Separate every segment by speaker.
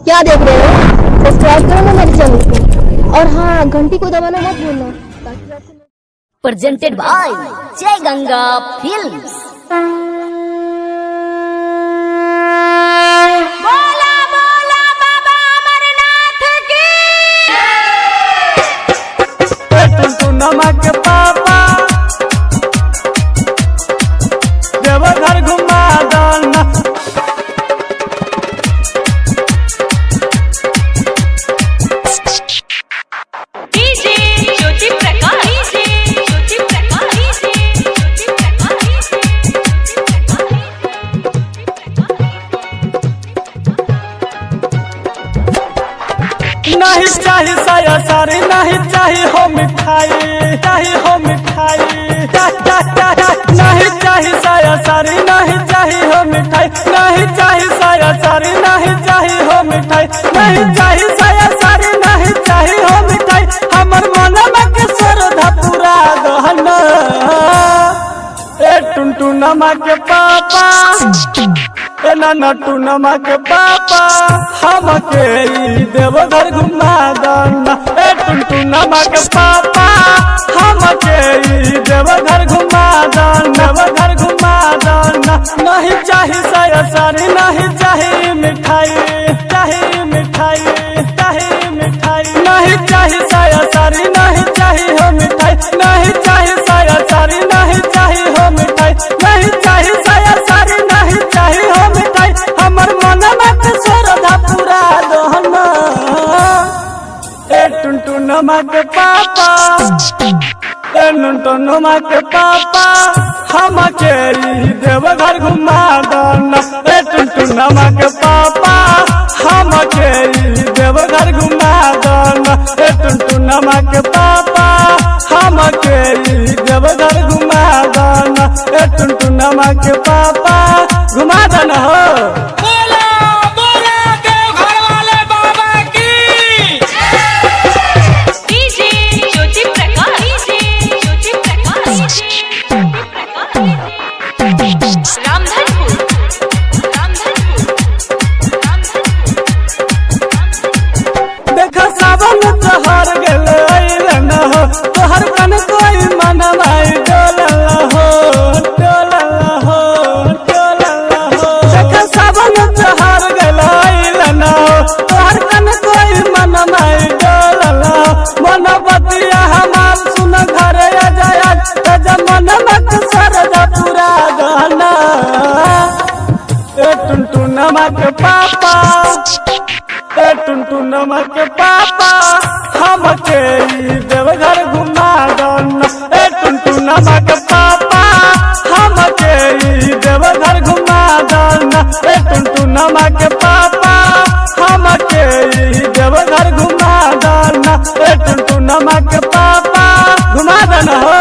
Speaker 1: क्या देख रहे हो? सब्सक्राइब करो ना मेरे चैनल को, और हाँ घंटी को दबाना मत भूलना ताकि आपको।
Speaker 2: प्रेजेंटेड बाय जय गंगा फिल्म्स।
Speaker 3: बोला बोला बाबा अमरनाथ की।
Speaker 4: नमक पापा देवघर घुमा दाना।
Speaker 3: डीजे ज्योति प्रकाश, ज्योति प्रकाश, ज्योति प्रकाश।
Speaker 4: नहीं चाहिए साया सारी, नहीं चाहिए हो मिठाई, चाहिए हो मिठाई। नहीं चाहिए साया सारी, नहीं चाहिए हो मिठाई। नहीं चाहिए साया सारी, नहीं चाहिए हो मिठाई। नहीं चाहिए साया सारी, नहीं चाहिए हो मिठाई। हमर मन में श्रद्धा पूरा गहना। ए टुनटु नमक पापा, ए नटू नमक पापा हमके देवघर घुमा दाना। ए टुनटू नमक पापा हमके देवघर घुमा दाना, देवघर घुमा दाना। नहीं चाहिए साया सारी, नहीं चाहिए मिठाई, चाहिए मिठाई, चाहिए मिठाई। नहीं चाहिए साया सारी, नहीं चाहिए हो मिठाई। नहीं चाहिए साया सारी, नहीं चाहिए हो मिठाई। नहीं चाहिए साया सारी, नहीं चाहिए हो मिठाई। हमर मन में श्रद्धा पूरा दहना। ए टुनटु नमक पापा, ए टुनटु नमक पापा हमके देवघर घुमा दाना। ए टुनटु नमक पापा हमके देवघर घुमा दाना। ए टुनटु नमक पापा हमके देवघर घुमा दाना। ए टुनटु नमक पापा घुमा दाना हो।
Speaker 3: डीजे ज्योति प्रकाश, ज्योति प्रकाश, रामधनपुर, रामधनपुर, रामधनपुर।
Speaker 4: देखा सावन तोहर गेल न हो, तोहर कन कोई मनवाई डोलल हो, डोलल हो, डोलल हो। देखा सावन तोहर गेल न हो, तोहर कन कोई मनवाई डोलल हो। मन बतिया हमार सुन घर जाया मन मत सरदा पूरा गहना। ए टुनटु नमक पापा, ए टुनटु नमक पापा हमके देवघर घुमा दाना। ए टुनटु नमक पापा हमके देवघर घुमा दाना। ए टुनटु नमक पापा हमके देवघर घुमा दाना। ए टुनटु नमक पापा घुमा दाना हो।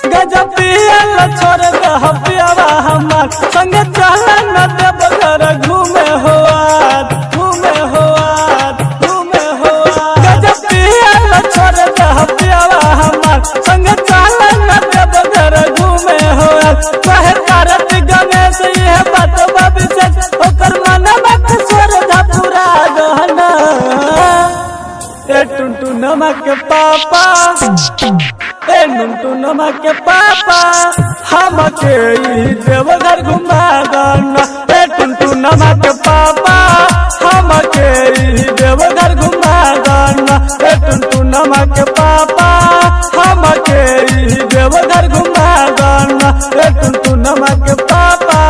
Speaker 4: गजब पियल छोड़ दह पियावा हमार संग चल न देवघर घूमे हो आज, घूमे हो आज, घूमे हो आज। गजब पियल छोड़ दह पियावा हमार संग चल न देवघर घूमे हो आज। कहे कार्तिक गणेश यह बात विशेष ओकर मन में श्रद्धा पूरा गहना। ए टुनटु नमक पापा, ए टुनटु नमक पापा हमके देवघर घुमा दाना। ए टुनटु नमक पापा हमके देवघर घुमा दाना। ए टुनटु नमक पापा हमके देवघर घुमा दाना। ए टुनटु नमक पापा।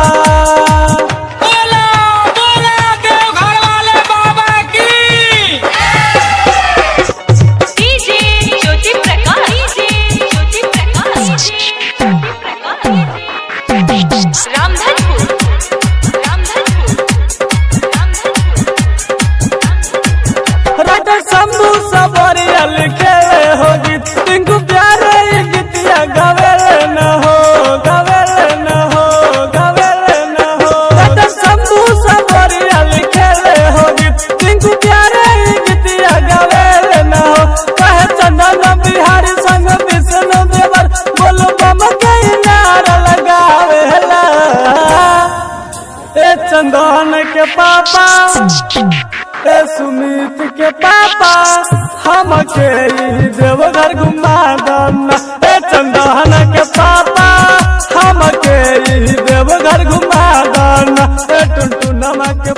Speaker 3: डीजे ज्योति प्रकाश, ज्योति प्रकाश, रामधनपुर, रामधनपुर, रामधनपुर।
Speaker 4: राजा शंभू सबरिया लिखे हो गीत, टिंकू प्यारे गीतिया गावे न हो, गावे न हो। चंदन के पापा, ए सुमित के पापा, हमके देवघर घुमा दना। ए चंदन के पापा, हमके देवघर घुमा दना। ए टुनटुनमा के